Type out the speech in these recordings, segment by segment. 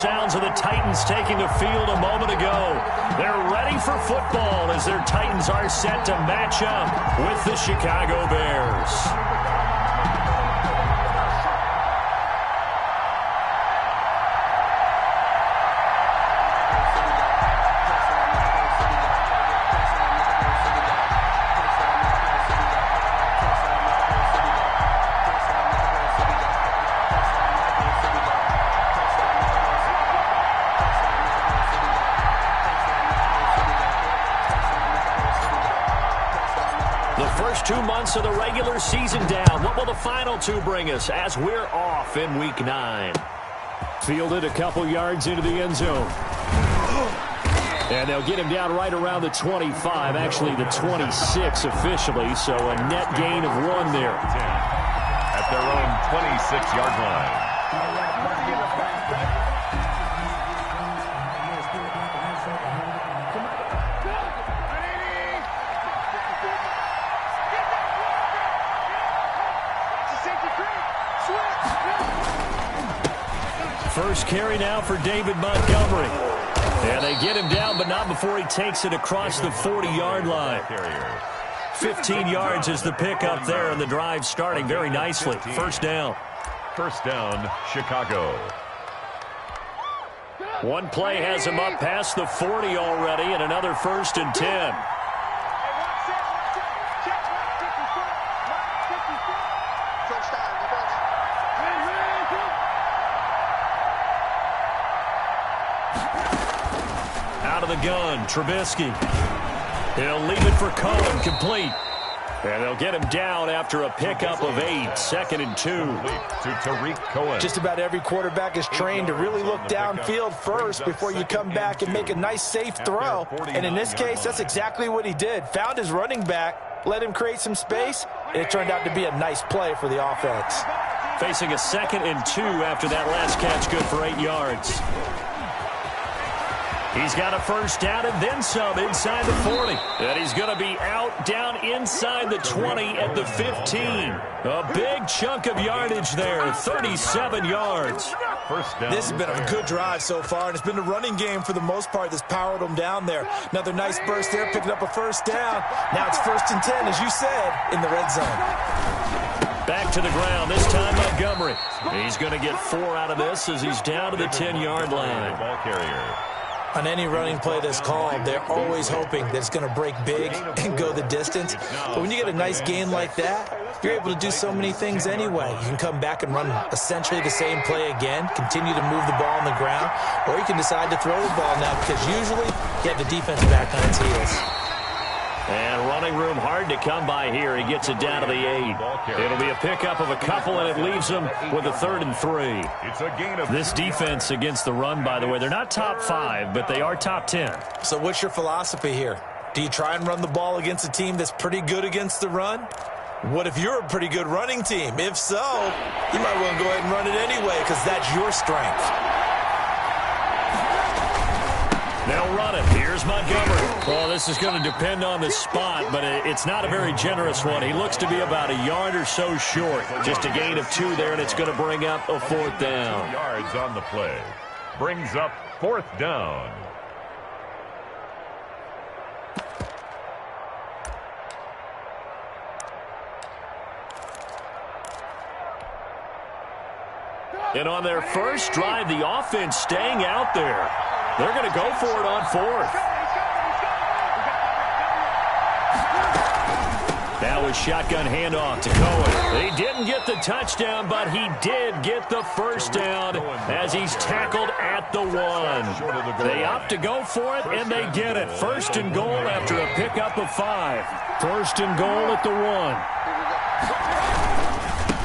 Sounds of the Titans taking the field a moment ago. They're ready for football as their Titans are set to match up with the Chicago Bears. The first 2 months of the regular season down. What will the final two bring us as we're off in Week 9? Fielded a couple yards into the end zone. And they'll get him down right around the 25, actually the 26 officially, so a net gain of 1 there. At their own 26-yard line. First carry now for David Montgomery. And they get him down, but not before he takes it across the 40-yard line. 15 yards is the pickup there, and the drive starting very nicely. First down. First down, Chicago. One play has him up past the 40 already, and another 1st and 10. Out of the gun, Trubisky. He'll leave it for Cohen, complete. And they'll get him down after a pickup of 8, 2nd and 2. To Tariq Cohen. Just about every quarterback is trained to really look downfield first before you come back and make a nice, safe throw. And in this case, that's exactly what he did. Found his running back, let him create some space, and it turned out to be a nice play for the offense. Facing a 2nd and 2 after that last catch, good for 8 yards. He's got a first down and then some inside the 40. And he's going to be out down inside the 20 at the 15. A big chunk of yardage there, 37 yards. First down. This has been a good drive so far, and it's been the running game for the most part that's powered them down there. Another nice burst there, picking up a first down. Now it's 1st and 10, as you said, in the red zone. Back to the ground, this time Montgomery. He's going to get 4 out of this as he's down to the 10-yard line. Ball carrier. On any running play that's called, they're always hoping that it's going to break big and go the distance. But when you get a nice gain like that, you're able to do so many things anyway. You can come back and run essentially the same play again, continue to move the ball on the ground, or you can decide to throw the ball now because usually you have the defense back on its heels. And running room hard to come by here. He gets it down to the 8. It'll be a pickup of a couple, and it leaves him with a 3rd and 3. It's a gain of this defense against the run, by the way, they're not top 5, but they are top 10. So what's your philosophy here? Do you try and run the ball against a team that's pretty good against the run? What if you're a pretty good running team? If so, you might want to go ahead and run it anyway because that's your strength. They'll run it. Here's Montgomery. Well, this is going to depend on the spot, but it's not a very generous one. He looks to be about a yard or so short. Just a gain of 2 there, and it's going to bring up a 4th down. Yards on the play. Brings up 4th down. And on their first drive, the offense staying out there. They're going to go for it on 4th. That was shotgun handoff to Cohen. He didn't get the touchdown, but he did get the first down as he's tackled at the 1. They opt to go for it, and they get it. 1st and goal after a pickup of 5. 1st and goal at the 1.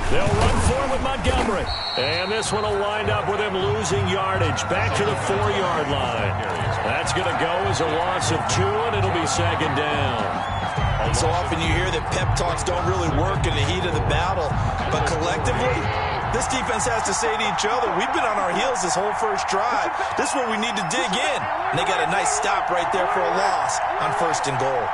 They'll run for it with Montgomery. And this one will wind up with him losing yardage back to the 4-yard line. That's going to go as a loss of 2, and it'll be 2nd down. So often you hear that pep talks don't really work in the heat of the battle. But collectively, this defense has to say to each other, we've been on our heels this whole first drive. This is where we need to dig in. And they got a nice stop right there for a loss on 1st and goal.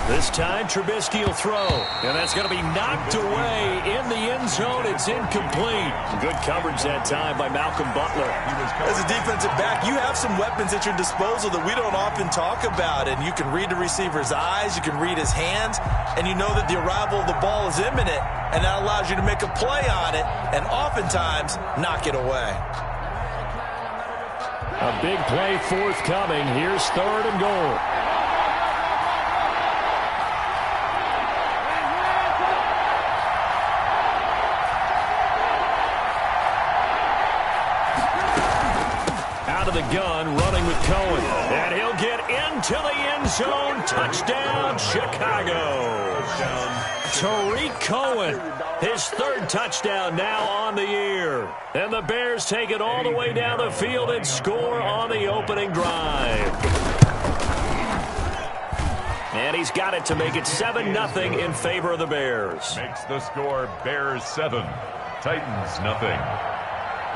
This time, Trubisky will throw. And that's going to be knocked away in the end zone. It's incomplete. Good coverage that time by Malcolm Butler. As a defensive back, you have some weapons at your disposal that we don't often talk about. And you can read the receiver's eyes, you can read his hands, and you know that the arrival of the ball is imminent. And that allows you to make a play on it and oftentimes knock it away. A big play forthcoming. Here's 3rd and goal. Out of the gun, running with Cohen. And he'll get into the end zone. Touchdown, Chicago. Tariq Cohen, his 3rd touchdown now on the year. And the Bears take it all the way down the field and score on the opening drive. And he's got it to make it 7-0 in favor of the Bears. Makes the score Bears 7, Titans nothing.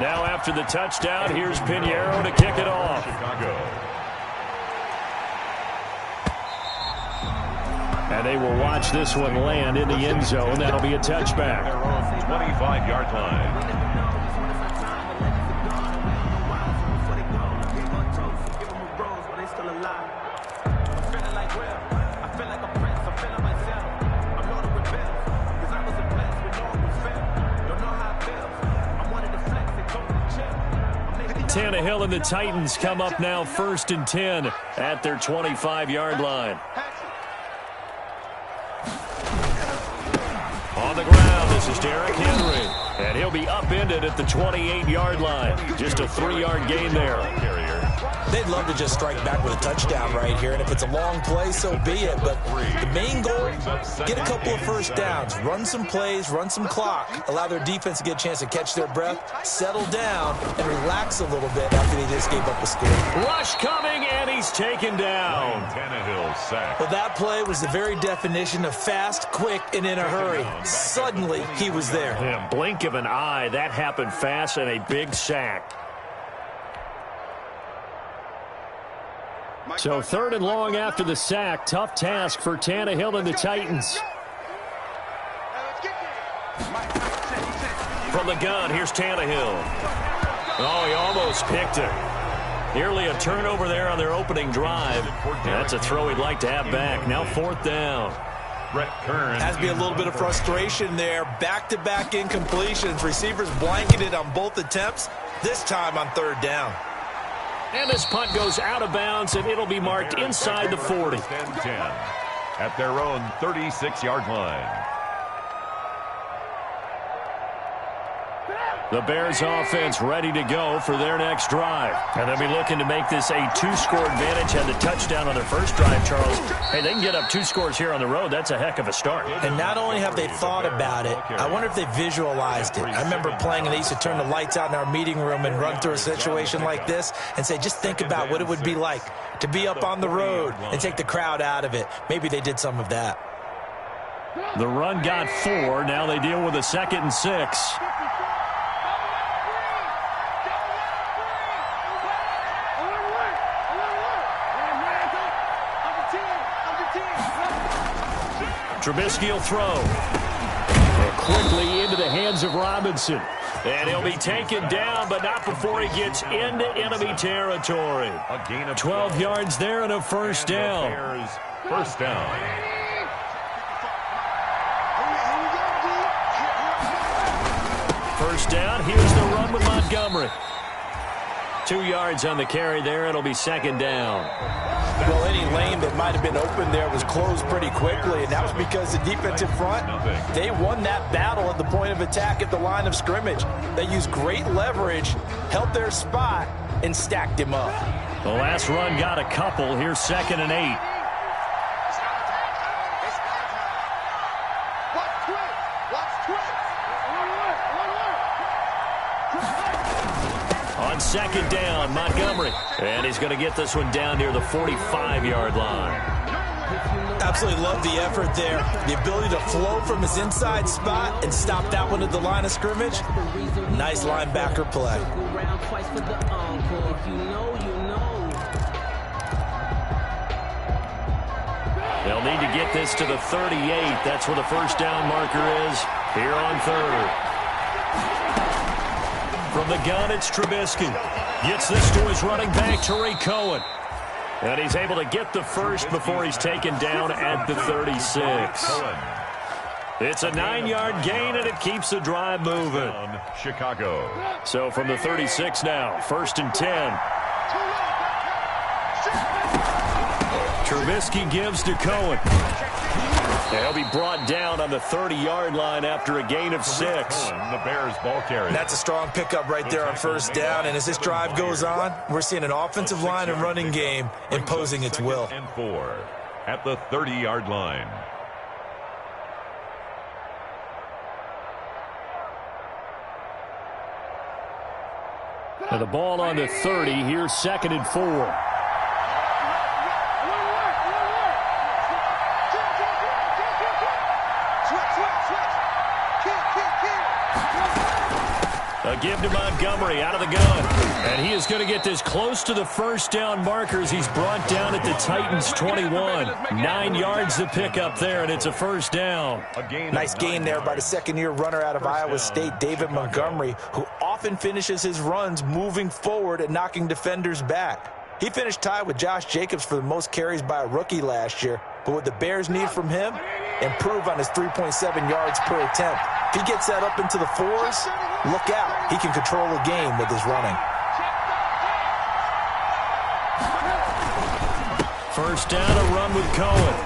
Now after the touchdown, here's Pinheiro to kick it off. Chicago. And they will watch this one land in the end zone. That'll be a touchback. Their own 25-yard line. Tannehill and the Titans come up now 1st and 10 at their 25-yard line. On the ground, this is Derrick Henry. And he'll be upended at the 28-yard line. Just a 3-yard gain there. They'd love to just strike back with a touchdown right here, and if it's a long play, so be it. But the main goal, get a couple of first downs, run some plays, run some clock, allow their defense to get a chance to catch their breath, settle down, and relax a little bit after they just gave up a score. Rush coming, and he's taken down. Tannehill sack. Well, that play was the very definition of fast, quick, and in a hurry. Suddenly, he was there. Yeah, blink of an eye, that happened fast, and a big sack. So 3rd and long after the sack. Tough task for Tannehill and the Titans. From the gun, here's Tannehill. Oh, he almost picked it. Nearly a turnover there on their opening drive. That's a throw he'd like to have back. Now 4th down. Has to be a little bit of frustration there. Back-to-back incompletions. Receivers blanketed on both attempts, this time on 3rd down. And this punt goes out of bounds, and it'll be marked inside the 40. 10 at their own 36-yard line. The Bears offense ready to go for their next drive. And they'll be looking to make this a 2-score advantage. Had the touchdown on their first drive, Charles. Hey, they can get up 2 scores here on the road. That's a heck of a start. And not only have they thought about it, I wonder if they visualized it. I remember playing, and they used to turn the lights out in our meeting room and run through a situation like this and say, just think about what it would be like to be up on the road and take the crowd out of it. Maybe they did some of that. The run got 4. Now they deal with a 2nd and 6. Trubisky will throw. And quickly into the hands of Robinson. And he'll be taken down, but not before he gets into enemy territory. A gain of 12 yards there and a first down. Bears first down. First down, here's the run with Montgomery. 2 yards on the carry there. It'll be 2nd down. Well, any lane that might have been open there was closed pretty quickly, and that was because the defensive front, they won that battle at the point of attack at the line of scrimmage. They used great leverage, held their spot, and stacked him up. The last run got a couple. Here's 2nd and 8. On 2nd down, Montgomery. And he's going to get this one down near the 45-yard line. Absolutely love the effort there. The ability to flow from his inside spot and stop that one at the line of scrimmage. Nice linebacker play. They'll need to get this to the 38. That's where the first down marker is here on third. From the gun, it's Trubisky. Gets this to his running back, Tariq Cohen. And he's able to get the first before he's taken down at the 36. It's a 9-yard gain, and it keeps the drive moving. Chicago. So from the 36 now, 1st and 10. Trubisky gives to Cohen. He'll be brought down on the 30-yard line after a gain of 6. The Bears ball carrier. That's a strong pickup right there on first down. And as this drive goes on, we're seeing an offensive line and running game imposing its will. And 4 at the 30-yard line. And the ball on the 30. Here's 2nd and 4. A give to Montgomery out of the gun. And he is going to get this close to the first down markers. He's brought down at the Titans' 21. 9 yards to pick up there, and it's a first down. Nice gain there by the second-year runner out of Iowa State, David Montgomery, who often finishes his runs moving forward and knocking defenders back. He finished tied with Josh Jacobs for the most carries by a rookie last year. But what the Bears need from him, improve on his 3.7 yards per attempt. If he gets that up into the 4s, look out. He can control the game with his running. First down, a run with Cohen.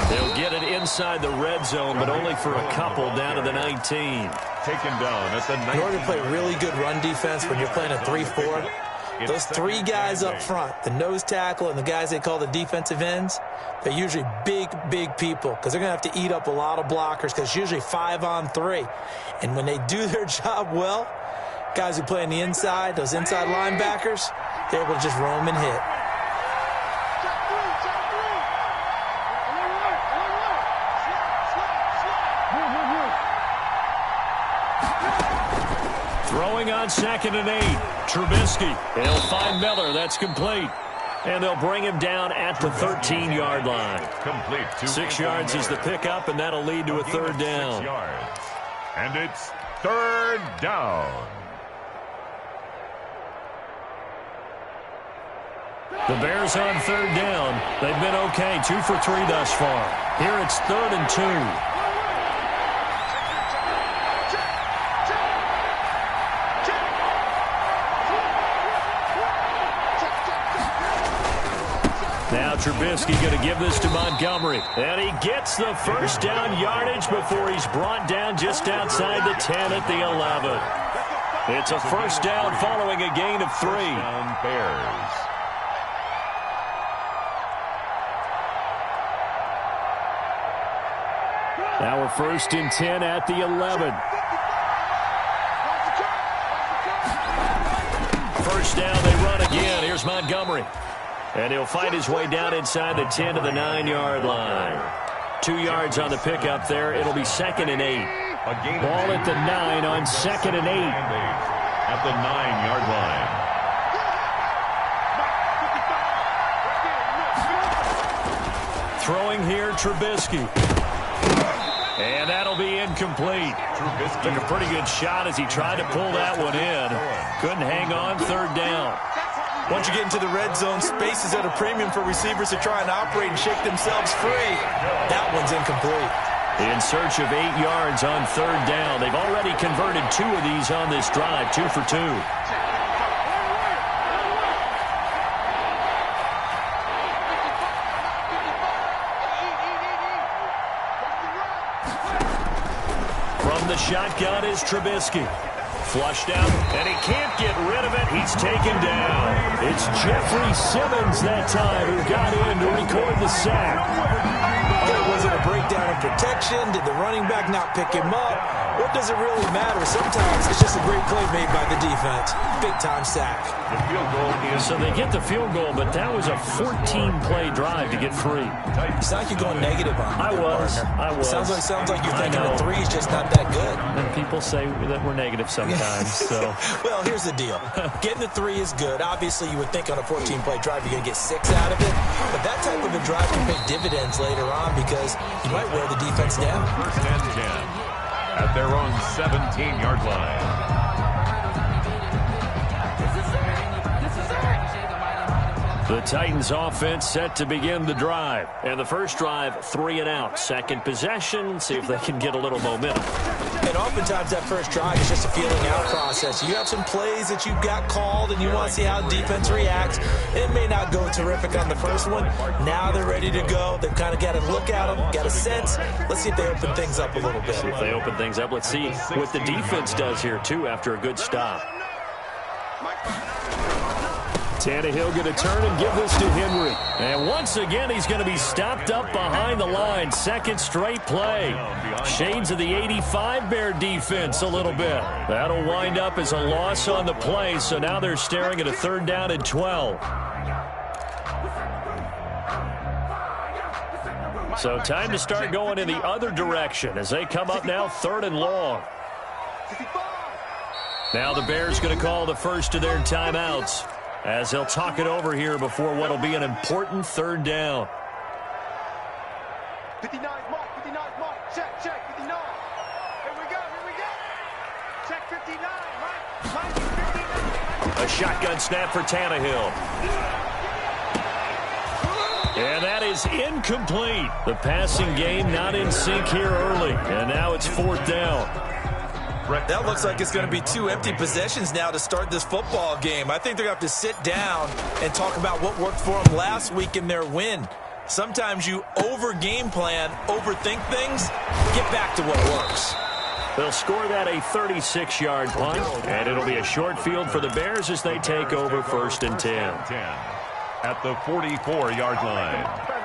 They'll get it inside the red zone, but only for a couple down to the 19. Taken down at the 19. In order to play really good run defense when you're playing a 3-4, those 3 guys up front, the nose tackle and the guys they call the defensive ends, they're usually big, big people because they're going to have to eat up a lot of blockers because it's usually 5-on-3. And when they do their job well, guys who play on the inside, those inside linebackers, they're able to just roam and hit. Throwing on 2nd and 8. Trubisky. He'll find Miller. That's complete. And they'll bring him down at the 13-yard line. Complete. 6 yards is the pickup, and that'll lead to a third down. 6 yards. And it's third down. The Bears on third down. They've been okay. 2 for 3 thus far. Here it's 3rd and 2. Now Trubisky going to give this to Montgomery. And he gets the first down yardage before he's brought down just outside the 10 at the 11. It's a first down following a gain of 3. Bears. Now we're 1st and 10 at the 11. First down, they run again. Here's Montgomery. And he'll fight his way down inside the 10 to the 9-yard line. 2 yards on the pickup there. It'll be 2nd and 8. Ball at the 9 on 2nd and 8. At the 9-yard line. Throwing here, Trubisky. And that'll be incomplete. Trubisky took a pretty good shot as he tried to pull that one in. Couldn't hang on, third down. Once you get into the red zone, space is at a premium for receivers to try and operate and shake themselves free. That one's incomplete. In search of 8 yards on third down. They've already converted 2 of these on this drive, 2 for 2. From the shotgun is Trubisky. Flushed out, and he can't get rid of it. He's taken down. It's Jeffrey Simmons that time who got in to record the sack. Was it a breakdown of protection? Did the running back not pick him up? What does it really matter? Sometimes it's just a great play made by the defense. Big-time sack. The field goal is... So they get the field goal, but that was a 14-play drive to get 3. It's like you're going negative on me. I was. Sounds like you're thinking a 3 is just not that good. And people say that we're negative sometimes. So, well, here's the deal. Getting a 3 is good. Obviously, you would think on a 14-play drive you're going to get 6 out of it. But that type of a drive can pay dividends later on because you might wear the defense down. First and 10 at their own 17-yard line. The Titans offense set to begin the drive. And the first drive, 3 and out. Second possession, see if they can get a little momentum. And oftentimes that first drive is just a feeling out process. You have some plays that you've got called and you want to see how defense reacts. It may not go terrific on the first one. Now they're ready to go. They've kind of got a look at them, got a sense. Let's see if they open things up a little bit. See if they open things up. Let's see what the defense does here, too, after a good stop. Tannehill going to turn and give this to Henry. And once again, he's going to be stopped up behind the line. Second straight play. Shades of the 85 Bear defense a little bit. That'll wind up as a loss on the play, so now they're staring at a 3rd down and 12. So time to start going in the other direction as they come up now 3rd and long. Now the Bears going to call the first of their timeouts, as they'll talk it over here before what will be an important 3rd down. 59, mark, check, 59. Here we go. Check 59, Mike. A shotgun snap for Tannehill. And that is incomplete. The passing game not in sync here early, and now it's 4th down. That looks like it's going to be 2 empty possessions now to start this football game. I think they're going to have to sit down and talk about what worked for them last week in their win. Sometimes you over-game plan, overthink things, get back to what works. They'll score that a 36-yard punt, and it'll be a short field for the Bears as they take over 1st and 10. At the 44-yard line.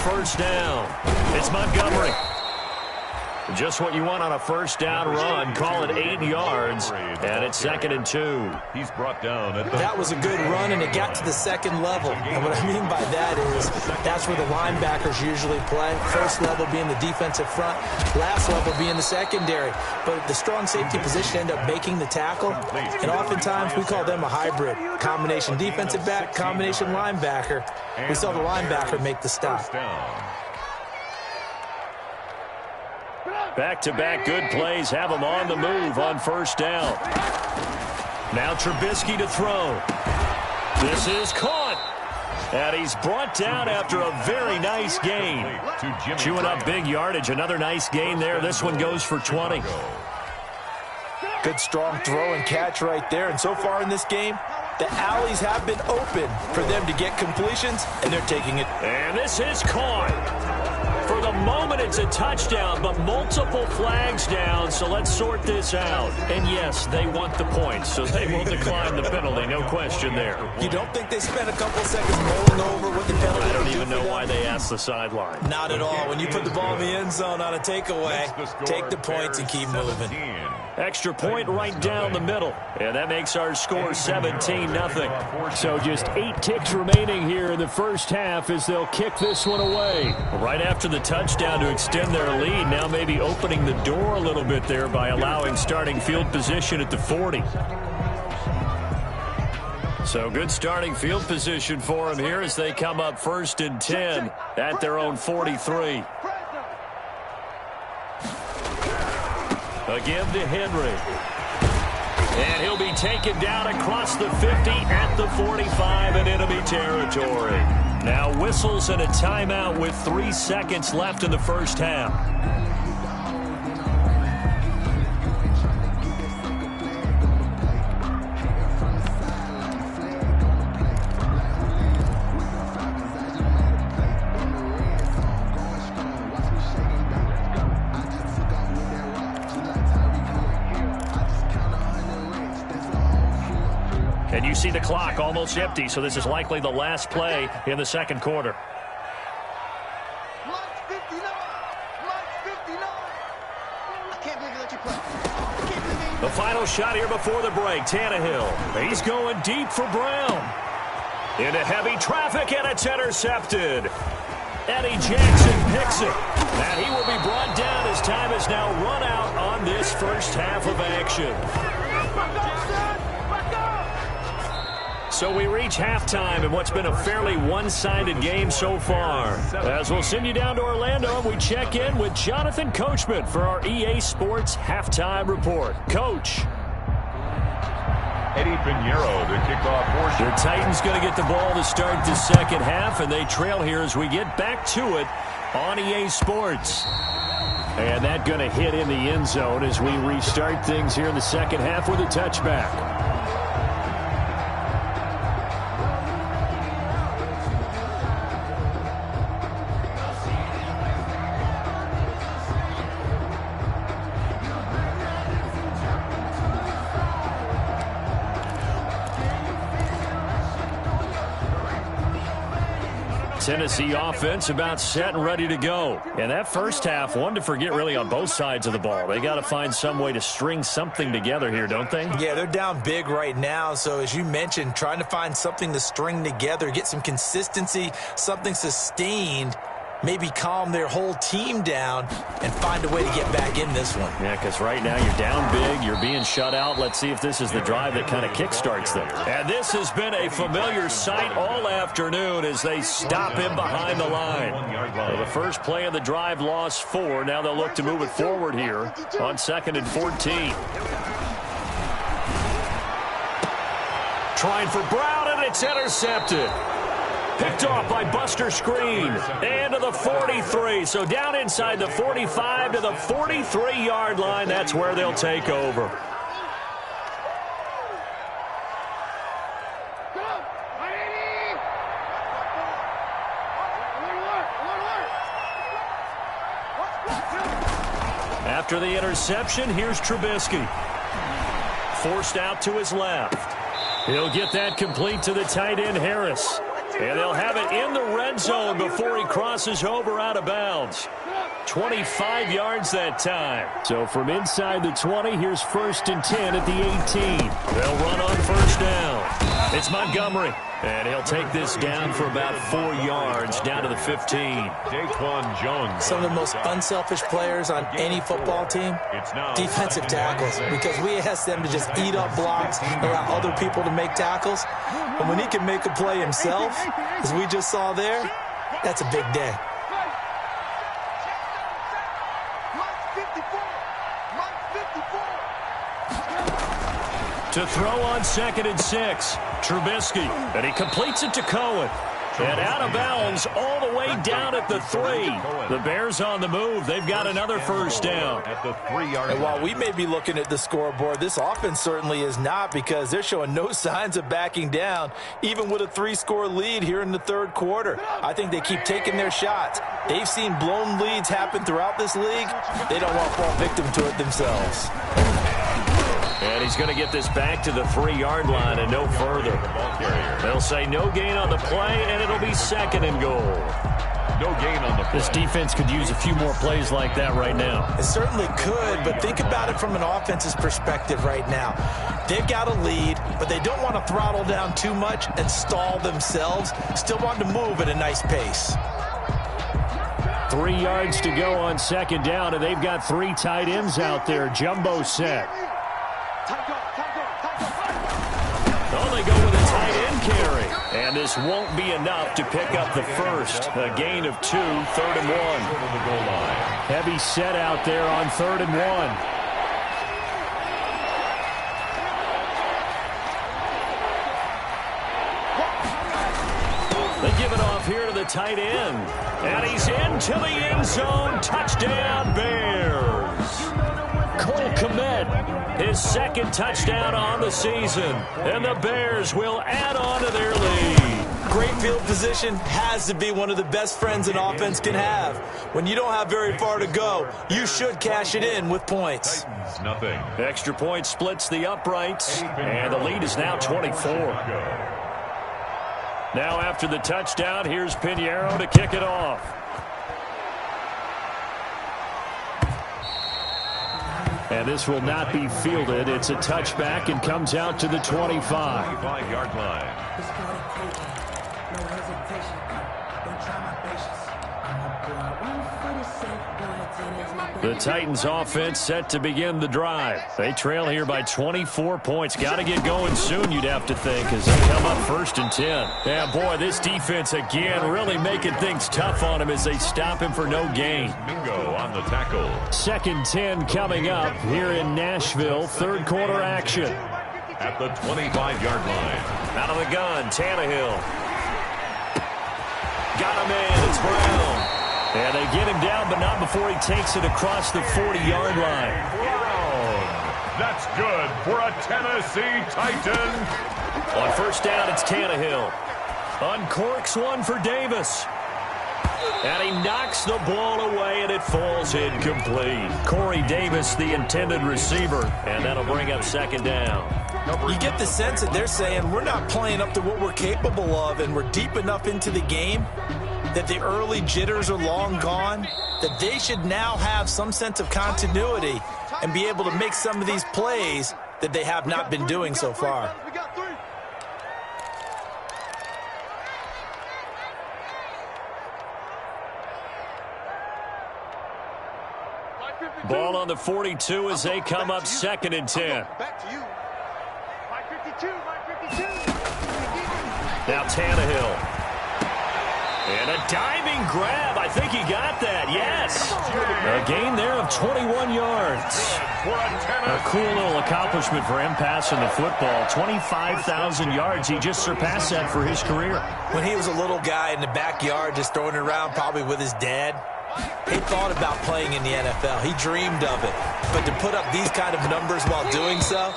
First down. It's Montgomery. Just what you want on a first down run. Call it 8 yards, and it's 2nd and 2. He's brought down at that was a good run, and it got to the 2nd level. And what I mean by that is that's where the linebackers usually play. First level being the defensive front, last level being the secondary. But the strong safety position ended up making the tackle, and oftentimes we call them a hybrid. Combination defensive back, combination linebacker. We saw the linebacker make the stop. Back-to-back good plays have them on the move on first down. Now Trubisky to throw. This is caught. And he's brought down after a very nice gain. Chewing up big yardage. Another nice gain there. This one goes for 20. Good strong throw and catch right there. And so far in this game, the alleys have been open for them to get completions, and they're taking it. And this is caught. For the moment, it's a touchdown, but multiple flags down, so let's sort this out. And yes, they want the points, so they will decline the penalty, no question there. You don't think they spent a couple seconds mulling over what the penalty I don't even know why they asked the sideline. Not at all. When you put the ball in the end zone on a takeaway, take the points and keep moving. Extra point right down the middle, and that makes our score 17-0. So just 8 ticks remaining here in the first half as they'll kick this one away. Right after the touchdown to extend their lead, now maybe opening the door a little bit there by allowing starting field position at the 40. So good starting field position for them here as they come up 1st and 10 at their own 43. Again to Henry. And he'll be taken down across the 50 at the 45 in enemy territory. Now whistles and a timeout with 3 seconds left in the first half. see the clock almost empty, so this is likely the last play in the second quarter. Mike's 59. Mike's 59. I can't believe you let you play. I can't believe you. The final shot here before the break. Tannehill. He's going deep for Brown. Into heavy traffic, and it's intercepted. Eddie Jackson picks it. And he will be brought down as time is now run out on this first half of action. So we reach halftime in what's been a fairly one-sided game so far. As we'll send you down to Orlando, and we check in with Jonathan Coachman for our EA Sports Halftime Report. Coach. Eddie Pinheiro, the kickoff portion. The Titans going to get the ball to start the second half, and they trail here as we get back to it on EA Sports. And that going to hit in the end zone as we restart things here in the second half with a touchback. Tennessee offense about set and ready to go. And that first half, one to forget really on both sides of the ball. They got to find some way to string something together here, don't they? Yeah, they're down big right now. So as you mentioned, trying to find something to string together, get some consistency, something sustained, maybe calm their whole team down and find a way to get back in this one. Yeah, because right now you're down big, you're being shut out. Let's see if this is the drive that kind of kickstarts them. And this has been a familiar sight all afternoon as they stop him behind the line. Well, the first play of the drive lost 4. Now they'll look to move it forward here on 2nd and 14. Trying for Brown, and it's intercepted. Picked off by Buster Screen. And to the 43. So down inside the 45 to the 43-yard line. That's where they'll take over. After the interception, here's Trubisky. Forced out to his left. He'll get that complete to the tight end, Harris. And they'll have it in the red zone before he crosses over out of bounds. 25 yards that time. So from inside the 20, here's 1st and 10 at the 18. They'll run on first down. It's Montgomery. And he'll take this down for about 4 yards down to the 15. Daquan Jones. Some of the most unselfish players on any football team, defensive tackles, because we ask them to just eat up blocks, allow other people to make tackles. And when he can make a play himself, as we just saw there, that's a big day. To throw on 2nd and 6, Trubisky, and he completes it to Cohen. And out of bounds all the way down at the 3. The Bears on the move. They've got another first down. At the 3-yard line. And while we may be looking at the scoreboard, this offense certainly is not, because they're showing no signs of backing down, even with a 3-score lead here in the third quarter. I think they keep taking their shots. They've seen blown leads happen throughout this league. They don't want to fall victim to it themselves. And he's going to get this back to the 3-yard line and no further. They'll say no gain on the play, and it'll be 2nd and goal. No gain on the play. This defense could use a few more plays like that right now. It certainly could, but think about it from an offense's perspective right now. They've got a lead, but they don't want to throttle down too much and stall themselves. Still want to move at a nice pace. 3 yards to go on 2nd down, and they've got 3 tight ends out there. Jumbo set. Oh, they go with a tight end carry. And this won't be enough to pick up the first. A gain of 2, 3rd and 1. Heavy set out there on 3rd and 1. They give it off here to the tight end. And he's into the end zone. Touchdown, Bears. Cole Kmet, his 2nd touchdown on the season. And the Bears will add on to their lead. Great field position has to be one of the best friends an offense can have. When you don't have very far to go, you should cash it in with points. Titans, nothing. Extra point splits the uprights, and the lead is now 24. Now after the touchdown, here's Pinheiro to kick it off. And this will not be fielded. It's a touchback and comes out to the 25. 25-yard line. The Titans offense set to begin the drive. They trail here by 24 points. Got to get going soon, you'd have to think, as they come up 1st and 10. Yeah, boy, this defense again really making things tough on him as they stop him for no gain. Mingo on the tackle. 2nd 10 coming up here in Nashville. 3rd quarter action. At the 25-yard line. Out of the gun, Tannehill. Got him in. It's Brown. And they get him down, but not before he takes it across the 40-yard line. Brown. That's good for a Tennessee Titan. On 1st down, it's Tannehill. Uncorks one for Davis. And he knocks the ball away, and it falls incomplete. Corey Davis, the intended receiver, and that'll bring up 2nd down. You get the sense that they're saying we're not playing up to what we're capable of, and we're deep enough into the game that the early jitters are long gone, that they should now have some sense of continuity and be able to make some of these plays that they have not been doing so far. Ball on the 42 as they come up 2nd and 10. Back to you. My 52. Now Tannehill. And a diving grab. I think he got that. Yes. A gain there of 21 yards. A cool little accomplishment for him passing the football. 25,000 yards. He just surpassed that for his career. When he was a little guy in the backyard just throwing it around probably with his dad, he thought about playing in the NFL. He dreamed of it. But to put up these kind of numbers while doing so,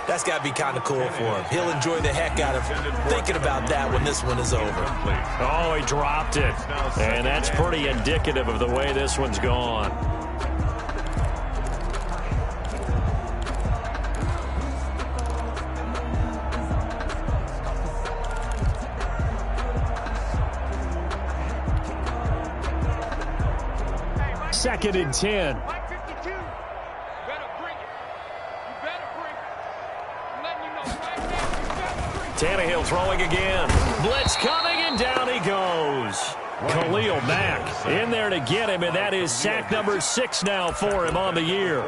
that's got to be kind of cool for him. He'll enjoy the heck out of thinking about that when this one is over. Oh, he dropped it. And that's pretty indicative of the way this one's gone. Second and 10. Tannehill throwing again. Blitz coming, and down he goes. Khalil Mack in there to get him, and that is sack number 6 now for him on the year.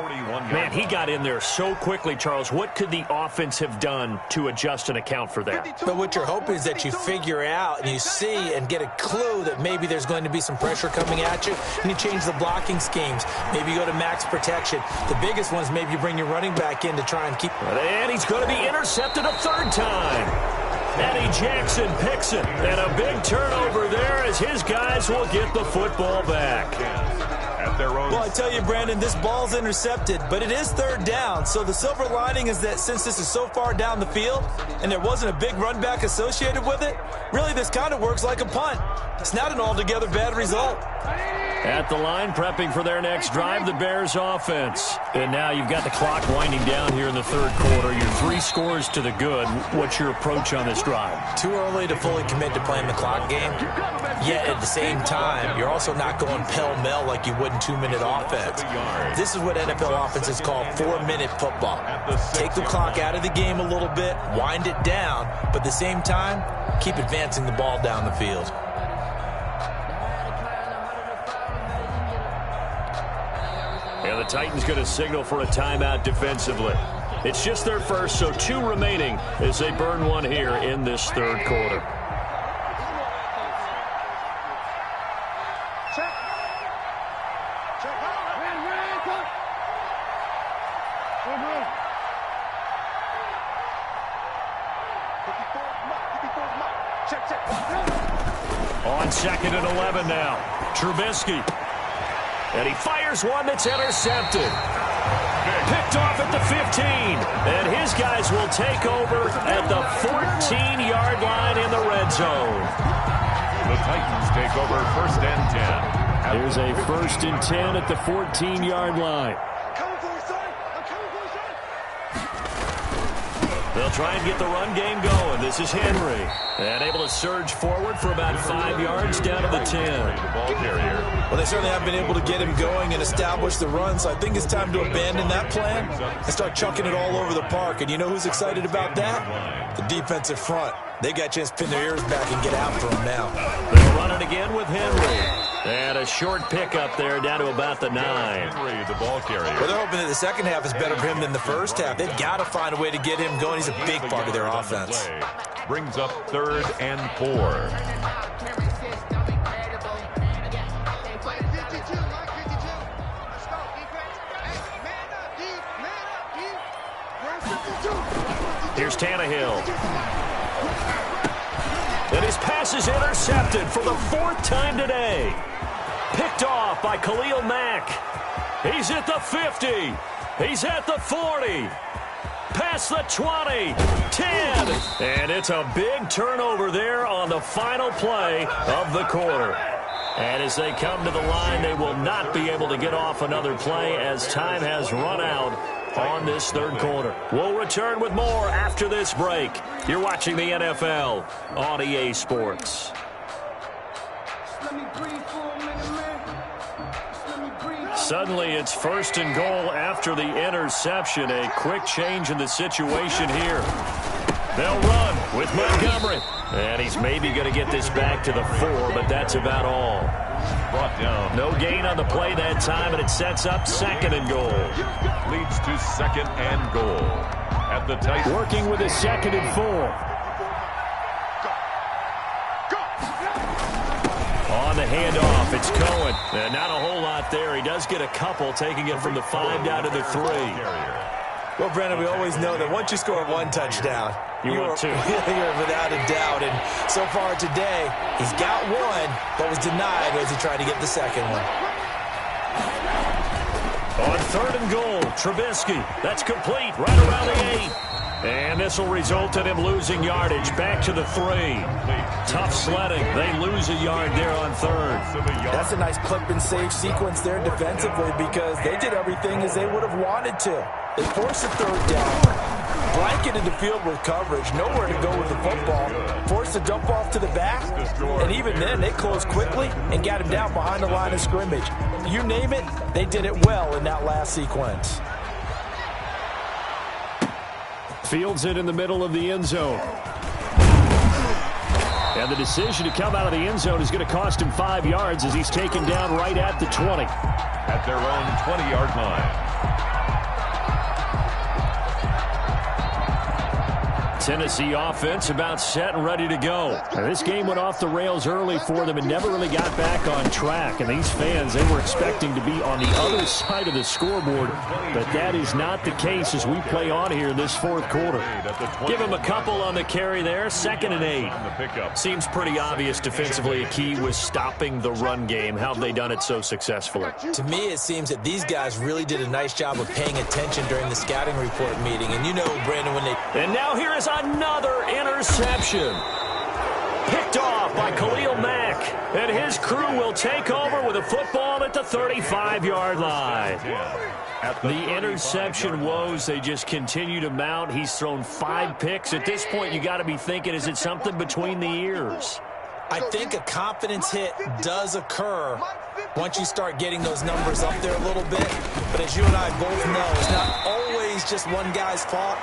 Man, he got in there so quickly, Charles. What could the offense have done to adjust and account for that? But what you're hoping is that you figure out and you see and get a clue that maybe there's going to be some pressure coming at you, and you change the blocking schemes. Maybe you go to max protection. The biggest one is maybe you bring your running back in to try and keep... And he's going to be intercepted a 3rd time. Eddie Jackson picks it, and a big turnover there as his guys will get the football back. Well, I tell you, Brandon, this ball's intercepted, but it is 3rd down. So the silver lining is that since this is so far down the field and there wasn't a big run back associated with it, really this kind of works like a punt. It's not an altogether bad result. At the line, prepping for their next drive, the Bears offense. And now you've got the clock winding down here in the 3rd quarter. You're 3 scores to the good. What's your approach on this drive? Too early to fully commit to playing the clock game. Yet at the same time, you're also not going pell-mell like you would in 2-minute offense. This is what NFL offenses call 4-minute football. Take the clock out of the game a little bit, wind it down, but at the same time, keep advancing the ball down the field. And the Titans going to signal for a timeout defensively. It's just their first, so 2 remaining as they burn one here in this 3rd quarter. On 2nd and 11 now. Trubisky. And he fires one that's intercepted. Big Picked off at the 15. And his guys will take over at the 14-yard line in the red zone. The Titans take over 1st and 10. Here's a 1st and 10 at the 14-yard line. They'll try and get the run game going. This is Henry. And able to surge forward for about 5 yards down to the 10. The ball carrier. Well, they certainly have been able to get him going and establish the run, so I think it's time to abandon that plan and start chucking it all over the park. And you know who's excited about that? The defensive front. They got a chance to pin their ears back and get after him now. They'll run it again with Henry. And a short pickup there down to about the 9. Henry, the ball carrier. Well, they're hoping that the second half is better for him than the first half. They've got to find a way to get him going. He's a big part of their offense. Brings up 3rd and 4. Here's Tannehill. And his pass is intercepted for the 4th time today. Picked off by Khalil Mack. He's at the 50. He's at the 40. Past the 20. 10. And it's a big turnover there on the final play of the quarter. And as they come to the line, they will not be able to get off another play as time has run out on this 3rd quarter. We'll return with more after this break. You're watching the NFL on EA Sports. Suddenly, it's 1st and goal after the interception. A quick change in the situation here. They'll run with Montgomery. And he's maybe going to get this back to the 4, but that's about all. Brought down. No gain on the play that time, and it sets up 2nd and goal. Leads to 2nd and goal. At the Titans. Working with a 2nd and 4. On the handoff, it's Cohen. And not a whole lot there. He does get a couple, taking it from the 5 down to the 3. Well, Brandon, we always know that once you score 1 touchdown, you want 2. You're without a doubt. And so far today, he's got 1, but was denied as he tried to get the 2nd one. On 3rd and goal, Trubisky. That's complete right around the 8. And this will result in him losing yardage back to the 3. Tough sledding. They lose a yard there on 3rd. That's a nice clip and save sequence there defensively because they did everything as they would have wanted to. They forced a 3rd down, blanketed the field with coverage, nowhere to go with the football, forced a dump off to the back, and even then they closed quickly and got him down behind the line of scrimmage. You name it, they did it well in that last sequence. Fields it in the middle of the end zone. And the decision to come out of the end zone is going to cost him 5 yards as he's taken down right at the 20. At their own 20-yard line. Tennessee offense about set and ready to go. Now, this game went off the rails early for them and never really got back on track. And these fans, they were expecting to be on the other side of the scoreboard. But that is not the case as we play on here in this 4th quarter. Give him a couple on the carry there. 2nd and 8. Seems pretty obvious defensively a key was stopping the run game. How have they done it so successfully? To me, it seems that these guys really did a nice job of paying attention during the scouting report meeting. And you know, Brandon, when they... And now here is another interception. Picked off by Khalil Mack. And his crew will take over with a football at the 35-yard line. The interception woes, they just continue to mount. He's thrown 5 picks. At this point, you got to be thinking, is it something between the ears? I think a confidence hit does occur once you start getting those numbers up there a little bit. But as you and I both know, it's not always just one guy's fault.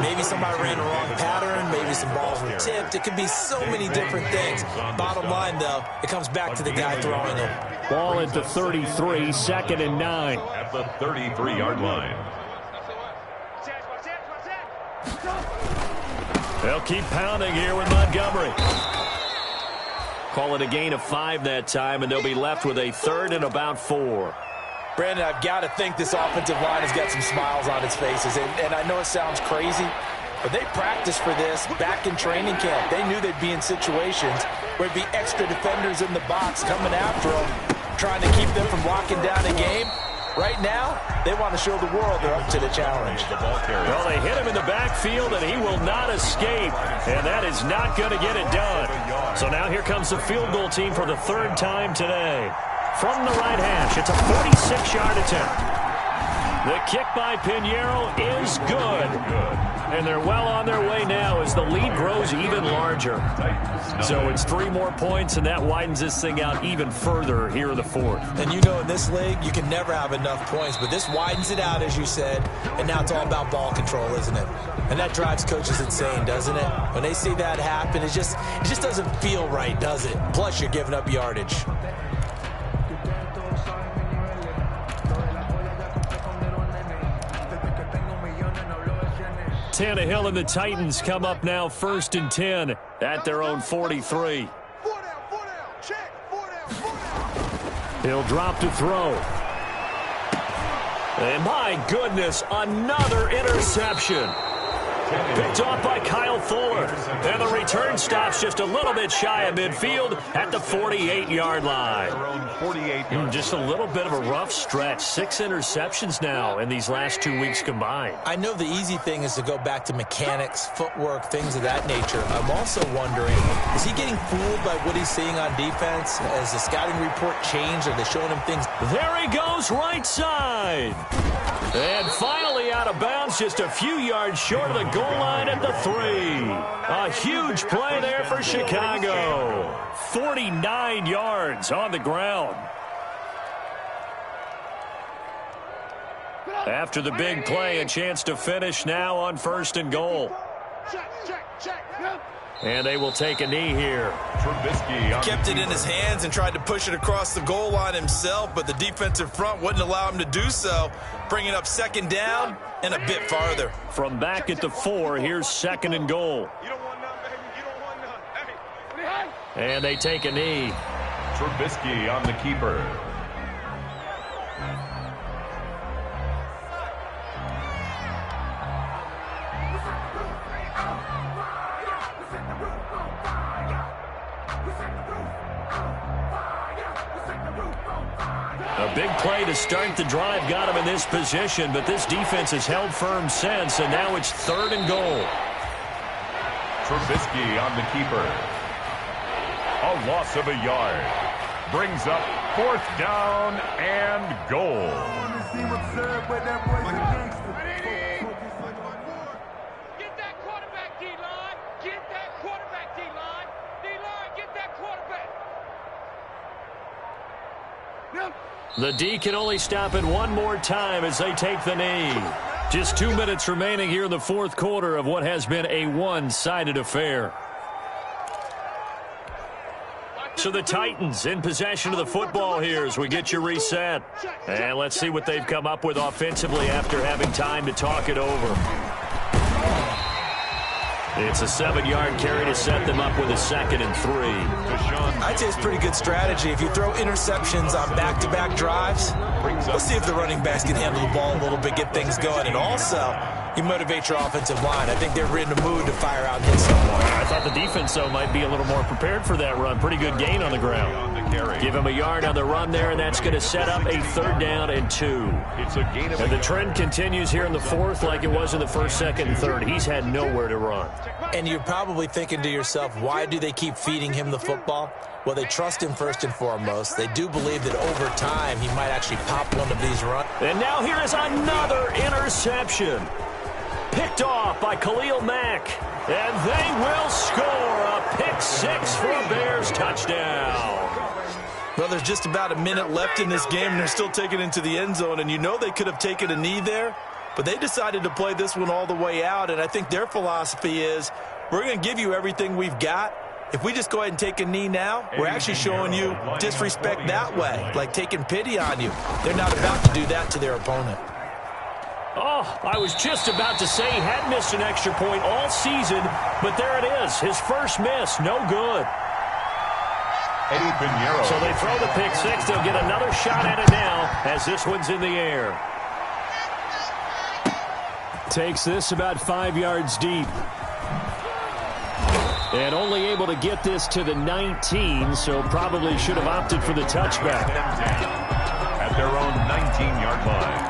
Maybe somebody ran the wrong pattern. Maybe some balls were tipped. It could be so many different things. Bottom line, though, it comes back to the guy throwing them. Ball at the 33, 2nd and 9. At the 33-yard line. They'll keep pounding here with Montgomery. Call it a gain of 5 that time, and they'll be left with a 3rd and about 4. Brandon, I've got to think this offensive line has got some smiles on its faces. And I know it sounds crazy, but they practiced for this back in training camp. They knew they'd be in situations where there'd be extra defenders in the box coming after them, trying to keep them from locking down a game. Right now, they want to show the world they're up to the challenge. Well, they hit him in the backfield, and he will not escape. And that is not going to get it done. So now here comes the field goal team for the third time today. From the right hash, it's a 46-yard attempt. The kick by Pinheiro is good. And they're well on their way now as the lead grows even larger. So it's 3 more points, and that widens this thing out even further here in the fourth. And you know in this league, you can never have enough points, but this widens it out, as you said, and now it's all about ball control, isn't it? And that drives coaches insane, doesn't it? When they see that happen, it just doesn't feel right, does it? Plus, you're giving up yardage. Tannehill and the Titans come up now 1st and 10 at their own 43. He'll drop to throw. And my goodness, another interception. Picked off by Kyle Fuller. And the return stops just a little bit shy of midfield at the 48-yard line. Just a little bit of a rough stretch. 6 interceptions now in these last 2 weeks combined. I know the easy thing is to go back to mechanics, footwork, things of that nature. I'm also wondering, is he getting fooled by what he's seeing on defense? Has the scouting report changed? Are they showing him things? There he goes, right side. And finally out of bounds, just a few yards short of the goal line at the 3. A huge play there for Chicago. 49 yards on the ground. After the big play, a chance to finish now on 1st and goal. And they will take a knee here. Kept it in his hands and tried to push it across the goal line himself, but the defensive front wouldn't allow him to do so, bringing up 2nd down and a bit farther. From back at the 4, here's 2nd and goal. And they take a knee. Trubisky on the keeper. A big play to start the drive got him in this position, but this defense has held firm since, and now it's 3rd and goal. Trubisky on the keeper. A loss of a yard. Brings up 4th down and goal. Get that quarterback, D-line. Get that quarterback, D-line. D-line, get that quarterback. The D can only stop it one more time as they take the knee. Just 2 minutes remaining here in the 4th quarter of what has been a one-sided affair. So the Titans in possession of the football here as we get you reset. And let's see what they've come up with offensively after having time to talk it over. It's a 7-yard carry to set them up with a 2nd and 3. I'd say it's pretty good strategy. If you throw interceptions on back-to-back drives, let's see if the running backs can handle the ball a little bit, get things going. And also, you motivate your offensive line. I think they're in the mood to fire out and hit someone. I thought the defense, though, might be a little more prepared for that run. Pretty good gain on the ground. Give him a yard on the run there, and that's going to set up a 3rd down and 2. And the trend continues here in the 4th like it was in the 1st, 2nd, and 3rd. He's had nowhere to run. And you're probably thinking to yourself, why do they keep feeding him the football? Well, they trust him first and foremost. They do believe that over time he might actually pop one of these runs. And now here is another interception. Picked off by Khalil Mack. And they will score a pick 6 for a Bears touchdown. Well, there's just about a minute left in this game, and they're still taking it into the end zone. And you know they could have taken a knee there, but they decided to play this one all the way out. And I think their philosophy is, we're going to give you everything we've got. If we just go ahead and take a knee now, we're actually showing you disrespect that way, like taking pity on you. They're not about to do that to their opponent. Oh, I was just about to say he had missed an extra point all season, but there it is. His first miss, no good. So they throw the pick 6. They'll get another shot at it now as this one's in the air. Takes this about 5 yards deep. And only able to get this to the 19, so probably should have opted for the touchback. at their own 19-yard line.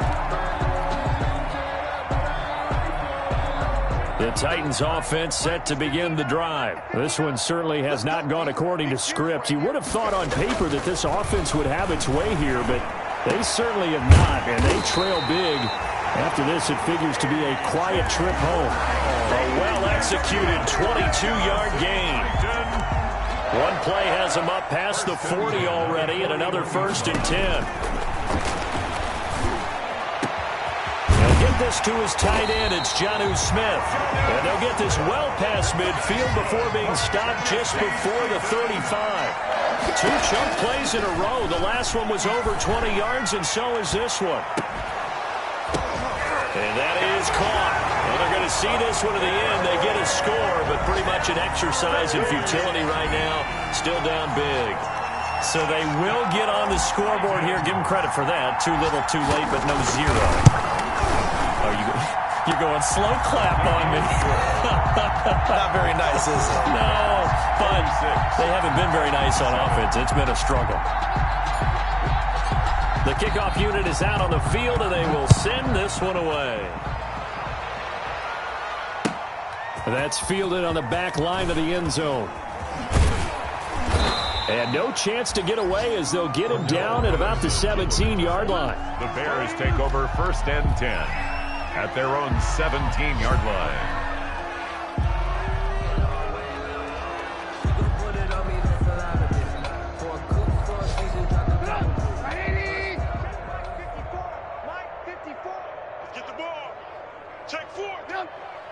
The Titans offense set to begin the drive. This one certainly has not gone according to script. You would have thought on paper that this offense would have its way here, but they certainly have not, and they trail big. After this, it figures to be a quiet trip home. A well-executed 22-yard gain. One play has him up past the 40 already, and another 1st and 10. They'll get this to his tight end. It's Jonnu Smith. And they'll get this well past midfield before being stopped just before the 35. 2 chunk plays in a row. The last one was over 20 yards, and so is this one. And that is caught. Well, they're going to see this one to the end. They get a score, but pretty much an exercise in futility right now. Still down big. So they will get on the scoreboard here. Give them credit for that. Too little, too late, but no zero. Oh, you're going slow clap on me. Not very nice, is it? No, but they haven't been very nice on offense. It's been a struggle. The kickoff unit is out on the field, and they will send this one away. That's fielded on the back line of the end zone. And no chance to get away as they'll get him down at about the 17-yard line. The Bears take over 1st and 10 at their own 17-yard line.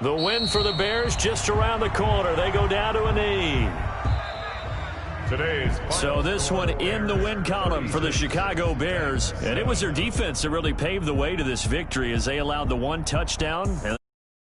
The win for the Bears just around the corner. They go down to a knee. So this one in the win column for the Chicago Bears. And it was their defense that really paved the way to this victory as they allowed the 1 touchdown.